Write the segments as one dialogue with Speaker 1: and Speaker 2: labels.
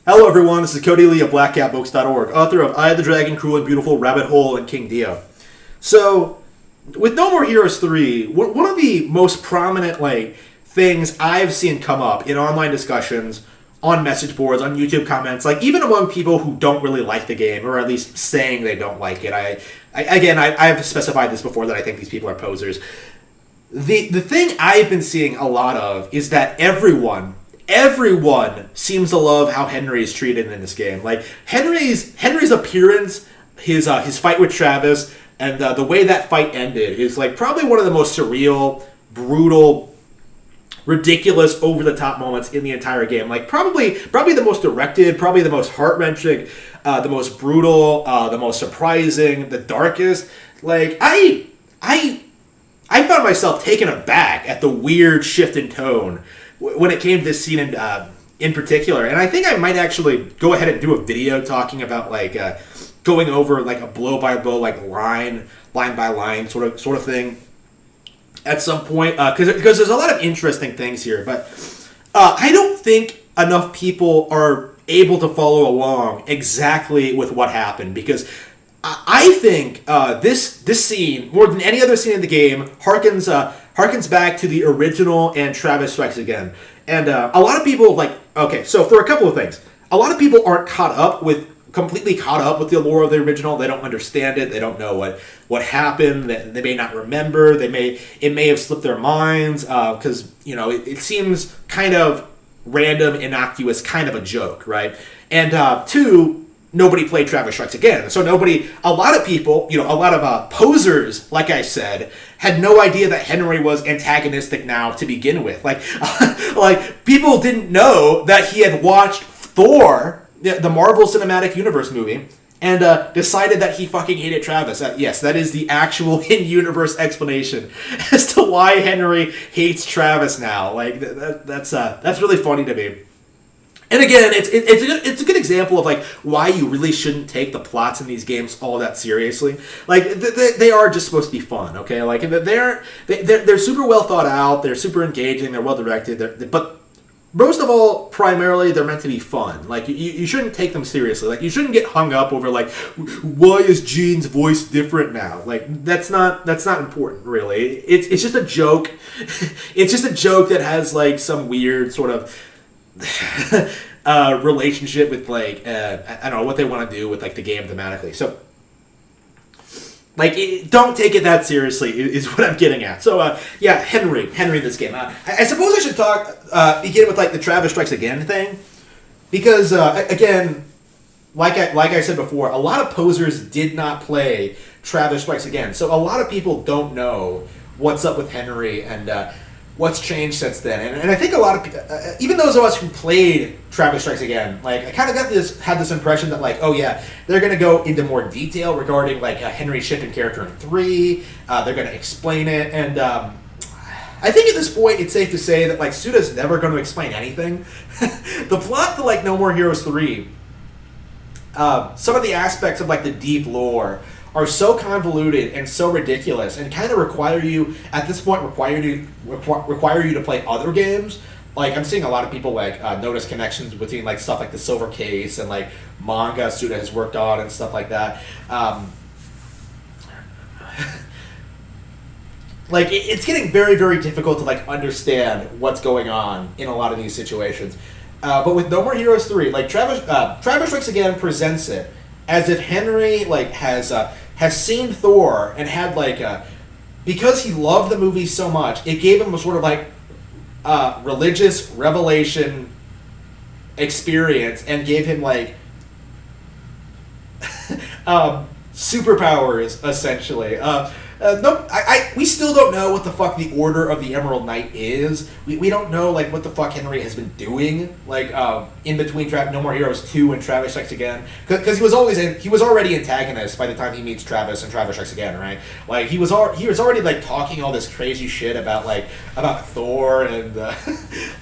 Speaker 1: Hello everyone, this is Cody Lee of BlackCatBooks.org, author of Eye of the Dragon, Cruel and Beautiful, Rabbit Hole, and King Dio. So, with No More Heroes 3, one of the most prominent things I've seen come up in online discussions, on message boards, on YouTube comments, even among people who don't really like the game, or at least saying they don't like it. I've specified this before that I think these people are posers. The thing I've been seeing a lot of is that everyone seems to love how Henry is treated in this game. Henry's appearance, his fight with Travis, and the way that fight ended is probably one of the most surreal, brutal, ridiculous, over the top moments in the entire game. Probably the most directed, probably the most heart wrenching, the most brutal, the most surprising, the darkest. I found myself taken aback at the weird shift in tone when it came to this scene in particular. And I think I might actually go ahead and do a video talking about going over a blow by blow, line by line sort of thing at some point, because there's a lot of interesting things here. But I don't think enough people are able to follow along exactly with what happened, because I think this scene, more than any other scene in the game, harkens back to the original and Travis Strikes Again. And a lot of people, so for a couple of things, a lot of people aren't completely caught up with the lore of the original. They don't understand it. They don't know what happened. They may not remember. It may have slipped their minds, because it seems kind of random, innocuous, kind of a joke, right? And two, nobody played Travis Strikes Again. So a lot of people, a lot of posers, like I said, had no idea that Henry was antagonistic now to begin with. People didn't know that he had watched Thor, the Marvel Cinematic Universe movie, and decided that he fucking hated Travis. Yes, that is the actual in-universe explanation as to why Henry hates Travis now. That's really funny to me. And again, it's a good example of why you really shouldn't take the plots in these games all that seriously. They are just supposed to be fun, okay? They're super well thought out, they're super engaging, they're well directed, but most of all, primarily, they're meant to be fun. You shouldn't take them seriously. You shouldn't get hung up over why is Jeane's voice different now? That's not important, really. It's just a joke. It's just a joke that has some weird sort of relationship with I don't know what they want to do with the game thematically. So don't take it that seriously is what I'm getting at. So Henry this game. I suppose I should begin with the Travis Strikes Again thing, because again, like I said before, a lot of posers did not play Travis Strikes Again, so a lot of people don't know what's up with Henry and what's changed since then. And I think a lot of people, even those of us who played Travis Strikes Again, I kind of had this impression that they're going to go into more detail regarding Henry's shift in character in 3. They're going to explain it, and I think at this point it's safe to say that Suda's never going to explain anything. The plot to No More Heroes 3, some of the aspects of the deep lore are so convoluted and so ridiculous, and kind of require you to play other games. I'm seeing a lot of people notice connections between stuff like the Silver Case and manga Suda has worked on and stuff like that. It's getting very, very difficult to understand what's going on in a lot of these situations. But with No More Heroes 3, Travis Strikes Again presents it as if Henry has seen Thor and had because he loved the movie so much, it gave him a sort of religious revelation experience and gave him superpowers, essentially. We still don't know what the fuck the Order of the Emerald Knight is. We don't know what the fuck Henry has been doing in between No More Heroes 2 and Travis Strikes Again, because he was already antagonist by the time he meets Travis and Travis Strikes Again, right? He was already talking all this crazy shit about Thor and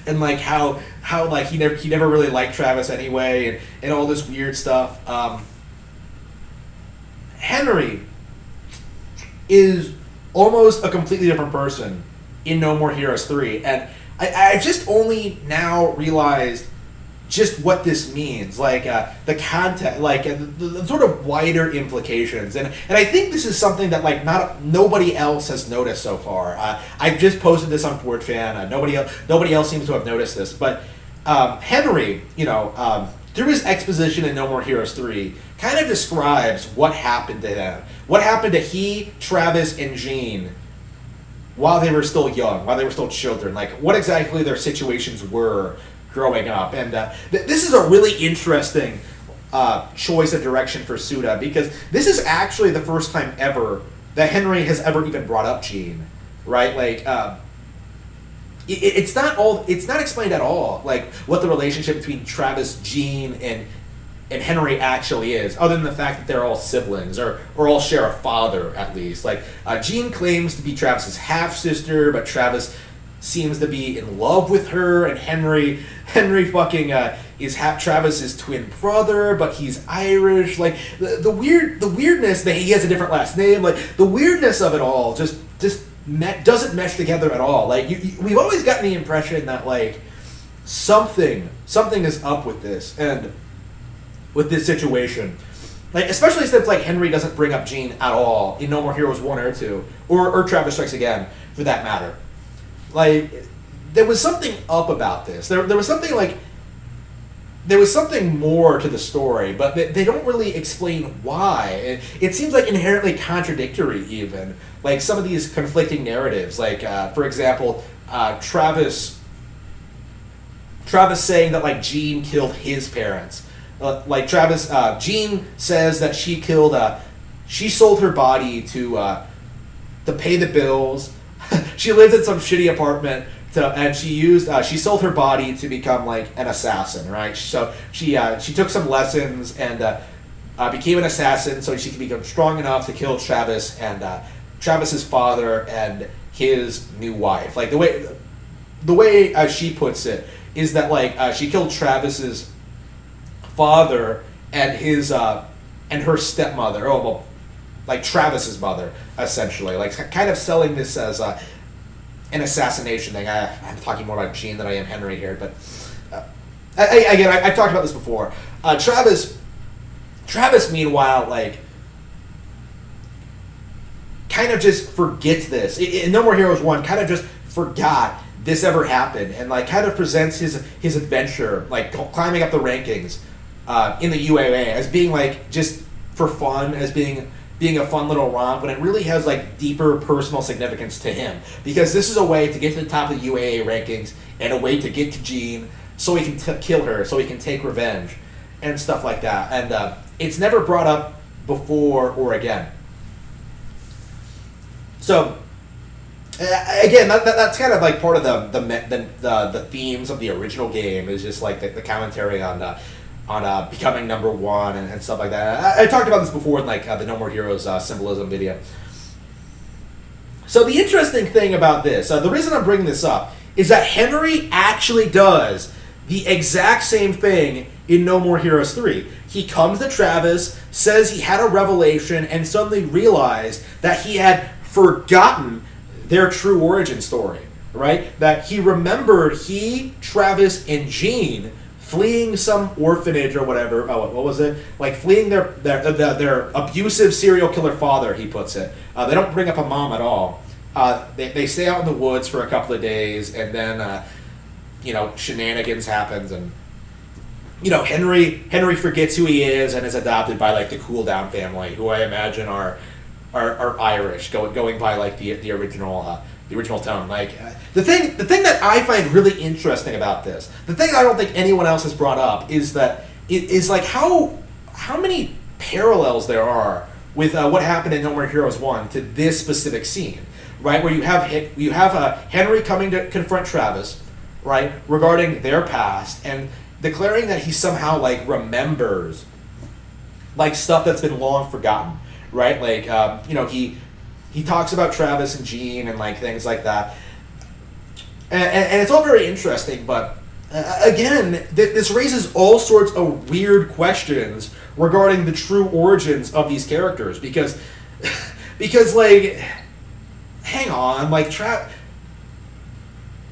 Speaker 1: and how he never really liked Travis anyway, and all this weird stuff. Henry is almost a completely different person in No More Heroes 3, and I've just only now realized just what this means, like the context, like the sort of wider implications, and I think this is something that like nobody else has noticed so far. I've just posted this on 4chan. Nobody else seems to have noticed this, but Henry, through his exposition in No More Heroes 3, kind of describes what happened to him, what happened to he, Travis, and Jeane while they were still young, while they were still children, like what exactly their situations were growing up. And this is a really interesting choice of direction for Suda, because this is actually the first time ever that Henry has ever even brought up Jeane, right? Like, it's not explained at all, like what the relationship between Travis, Jeane, and Henry actually is, other than the fact that they're all siblings or all share a father at least. Like Jeane claims to be Travis's half sister, but Travis seems to be in love with her, and Henry fucking is Travis's twin brother, but he's Irish. Like the weirdness that he has a different last name. Like the weirdness of it all just doesn't mesh together at all. Like we've always gotten the impression that like something is up with this and with this situation. Like especially since like Henry doesn't bring up Jeane at all in No More Heroes 1 or 2, or Travis Strikes Again for that matter. Like there was something up about this. There was something like there was something more to the story, but they don't really explain why. It seems like inherently contradictory even. Like some of these conflicting narratives, like for example, Travis saying that like Jeane killed his parents. Like Jeane says that she sold her body to pay the bills. She lived in some shitty apartment, and she sold her body to become like an assassin, right? So she took some lessons and became an assassin so she could become strong enough to kill Travis and Travis's father and his new wife. Like the way she puts it is that like she killed Travis's father and his and her stepmother. Oh well, like Travis's mother, essentially, like kind of selling this as an assassination thing. I'm talking more about Jeane than I am Henry here, but I've talked about this before. Travis, meanwhile, like kind of just forgets this. In No More Heroes 1, kind of just forgot this ever happened, and like kind of presents his adventure, like climbing up the rankings in the UAA as being like just for fun, as being a fun little romp, when it really has like deeper personal significance to him, because this is a way to get to the top of the UAA rankings and a way to get to Jeane so he can kill her, so he can take revenge and stuff like that. And it's never brought up before or again. So again, that's kind of like part of the themes of the original game, is just like the commentary on becoming number one and stuff like that. I talked about this before in like the No More Heroes symbolism video. So the interesting thing about this, the reason I'm bringing this up, is that Henry actually does the exact same thing in No More Heroes 3. He comes to Travis, says he had a revelation, and suddenly realized that he had forgotten their true origin story, right? That he remembered Travis, and Jeane fleeing some orphanage or whatever. Oh, what was it? Like fleeing their abusive serial killer father, he puts it. They don't bring up a mom at all. They stay out in the woods for a couple of days, and then shenanigans happens, and Henry forgets who he is and is adopted by like the Cool Down family, who I imagine are Irish, going by like the original tone. Like the thing that I find really interesting about this, the thing I don't think anyone else has brought up, is that it is like how many parallels there are with what happened in No More Heroes 1 to this specific scene, right? Where you have Henry coming to confront Travis, right, regarding their past, and declaring that he somehow like remembers like stuff that's been long forgotten, right? Like he talks about Travis and Jeane and like things like that, and it's all very interesting. But again, this raises all sorts of weird questions regarding the true origins of these characters, because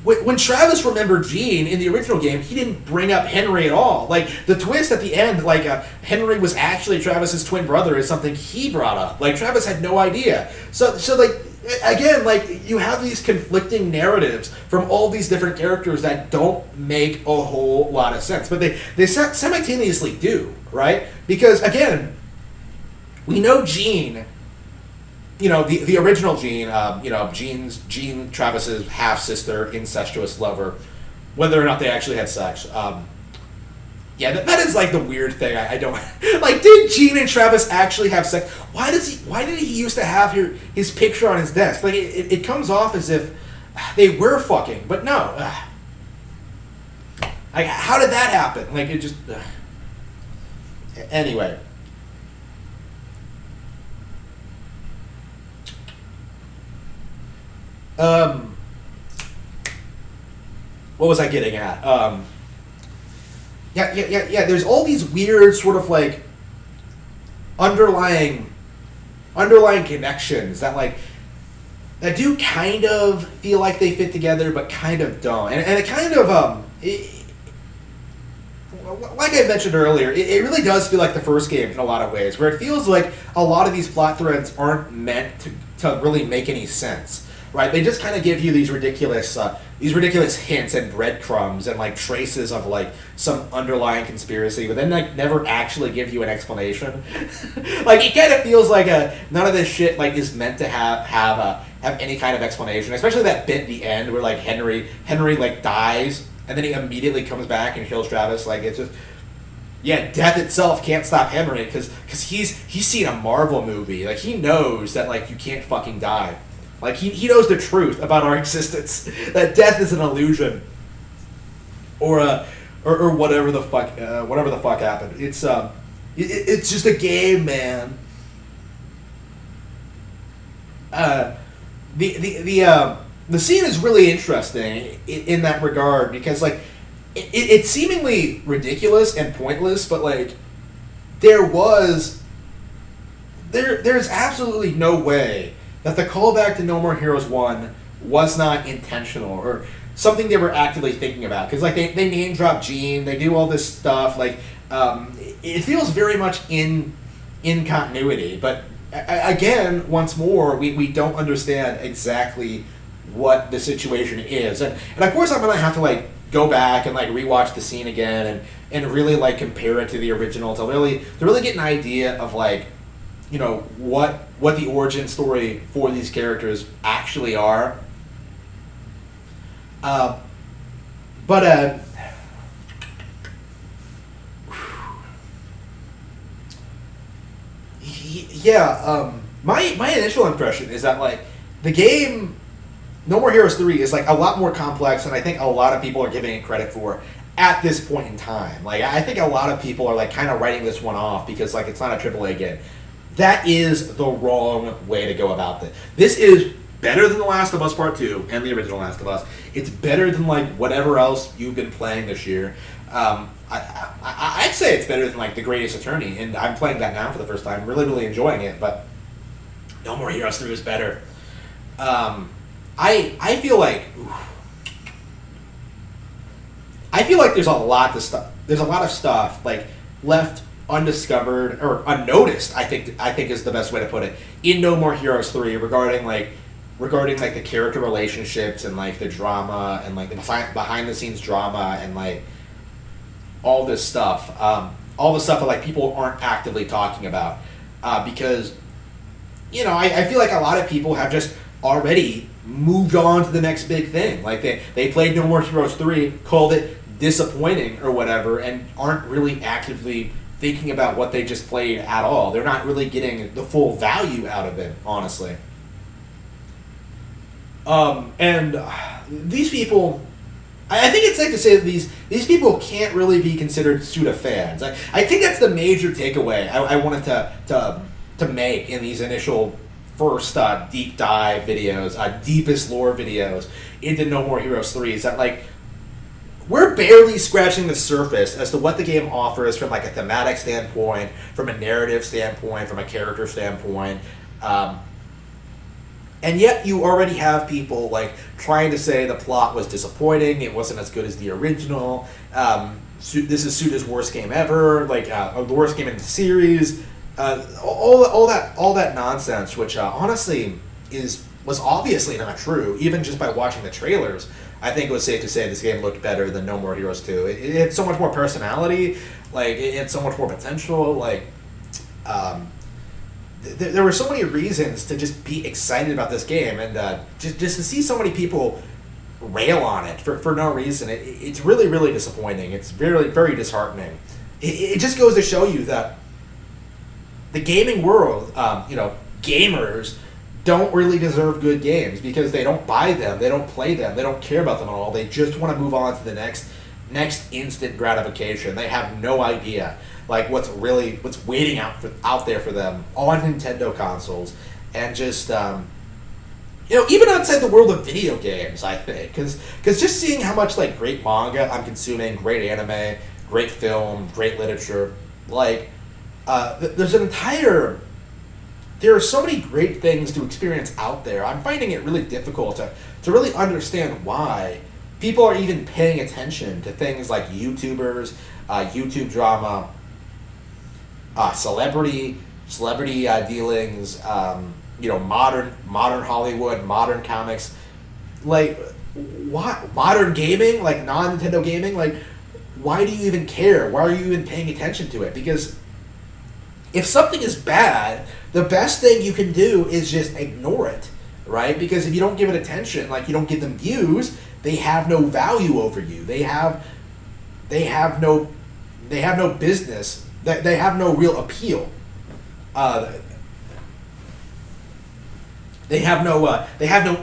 Speaker 1: when Travis remembered Jeane in the original game, he didn't bring up Henry at all. Like, the twist at the end, like, Henry was actually Travis's twin brother is something he brought up. Like, Travis had no idea. So like, again, like, you have these conflicting narratives from all these different characters that don't make a whole lot of sense. But they simultaneously do, right? Because, again, we know Jeane... You know, the original Jeane, Jeane, Travis's half-sister, incestuous lover, whether or not they actually had sex. Yeah, that is, like, the weird thing. I don't... Like, did Jeane and Travis actually have sex? Why did he used to have his picture on his desk? Like, it comes off as if they were fucking, but no. Like, how did that happen? Like, it just... Anyway... What was I getting at? Yeah. There's all these weird sort of like underlying connections that do kind of feel like they fit together, but kind of don't. And it kind of like I mentioned earlier, it really does feel like the first game in a lot of ways, where it feels like a lot of these plot threads aren't meant to really make any sense. Right, they just kind of give you these ridiculous hints and breadcrumbs and like traces of like some underlying conspiracy, but then like never actually give you an explanation. Like it kind of feels like none of this shit like is meant to have any kind of explanation. Especially that bit at the end where like Henry like dies and then he immediately comes back and kills Travis. Like it's just. Yeah, death itself can't stop Henry because he's seen a Marvel movie. Like he knows that like you can't fucking die. Like, he knows the truth about our existence. That death is an illusion. Or whatever the fuck happened. It's just a game, man. The scene is really interesting in that regard because, like, it's seemingly ridiculous and pointless, but, like, there's absolutely no way that the callback to No More Heroes 1 was not intentional or something they were actively thinking about. Because, like, they name drop Jeane, they do all this stuff. Like, it feels very much in continuity. But, again, once more, we don't understand exactly what the situation is. And of course, I'm going to have to, like, go back and, like, rewatch the scene again and really, like, compare it to the original to really get an idea of, like, you know, what the origin story for these characters actually are. My initial impression is that like the game No More Heroes 3 is like a lot more complex than I think a lot of people are giving it credit for at this point in time. Like I think a lot of people are like kind of writing this one off because like it's not a AAA game. That is the wrong way to go about this. This is better than The Last of Us Part 2 and the original Last of Us. It's better than like whatever else you've been playing this year. I'd say it's better than like The Greatest Attorney, and I'm playing that now for the first time. Really, really enjoying it, but No More Heroes 3 is better. I feel like there's a lot of stuff. There's a lot of stuff like left undiscovered or unnoticed. I think is the best way to put it in No More Heroes 3 regarding the character relationships and like the drama and like the behind the scenes drama and like all this stuff. All the stuff that like people aren't actively talking about because you know I feel like a lot of people have just already moved on to the next big thing. Like they played No More Heroes 3, called it disappointing or whatever, and aren't really actively thinking about what they just played at all. They're not really getting the full value out of it, honestly. And these people, I think it's safe to say that these people can't really be considered Suda fans. I think that's the major takeaway I wanted to make in these initial first deep dive videos, deepest lore videos into No More Heroes 3 is that like we're barely scratching the surface as to what the game offers from like a thematic standpoint, from a narrative standpoint, from a character standpoint. And yet you already have people like trying to say the plot was disappointing, it wasn't as good as the original. This is Suda's worst game ever, like the worst game in the series. All that nonsense, which honestly was obviously not true. Even just by watching the trailers, I think it was safe to say this game looked better than No More Heroes 2. It had so much more personality, like it had so much more potential. Like there were so many reasons to just be excited about this game, and just to see so many people rail on it for no reason, it's really, really disappointing. It's very, very disheartening. It just goes to show you that the gaming world, gamers don't really deserve good games because they don't buy them, they don't play them, they don't care about them at all. They just want to move on to the next instant gratification. They have no idea like what's waiting out there for them on Nintendo consoles, and just even outside the world of video games, I think, because just seeing how much like great manga I'm consuming, great anime, great film, great literature, like there are so many great things to experience out there. I'm finding it really difficult to really understand why people are even paying attention to things like YouTubers, YouTube drama, celebrity dealings, modern Hollywood, modern comics, like what modern gaming, like non-Nintendo gaming. Like, why do you even care? Why are you even paying attention to it? Because if something is bad, the best thing you can do is just ignore it, right? Because if you don't give it attention, like you don't give them views, they have no value over you. They have no business. They have no real appeal. They have no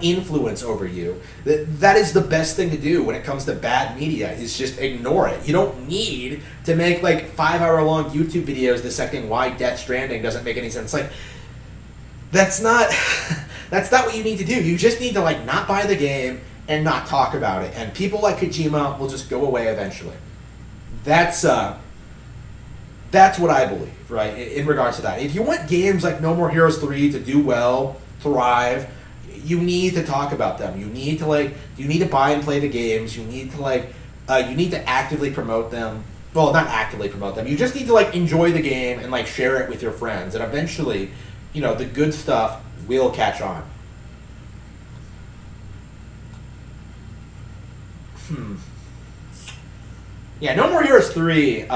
Speaker 1: influence over you. That is the best thing to do when it comes to bad media, is just ignore it. You don't need to make like 5-hour-long YouTube videos dissecting why Death Stranding doesn't make any sense. Like, that's not what you need to do. You just need to like not buy the game and not talk about it. And people like Kojima will just go away eventually. That's what I believe, right? In regards to that. If you want games like No More Heroes 3 to do well, thrive, you need to talk about them. You need to buy and play the games. You need to actively promote them. Well, not actively promote them. You just need to like enjoy the game and like share it with your friends. And eventually, the good stuff will catch on. Yeah, No More Heroes 3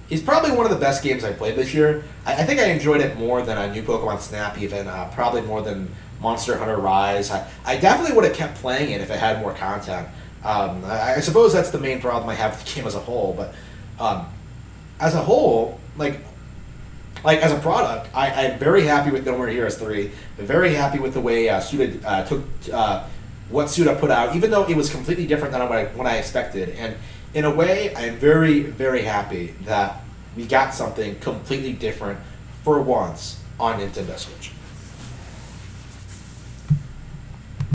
Speaker 1: is probably one of the best games I played this year. I think I enjoyed it more than a new Pokemon Snap, even probably more than Monster Hunter Rise. I definitely would have kept playing it if it had more content. I suppose that's the main problem I have with the game as a whole. But as a whole, like as a product, I'm very happy with No More Heroes 3. I'm very happy with the way Suda took what Suda put out, even though it was completely different than what I expected. And in a way, I'm very, very happy that we got something completely different for once on Nintendo Switch.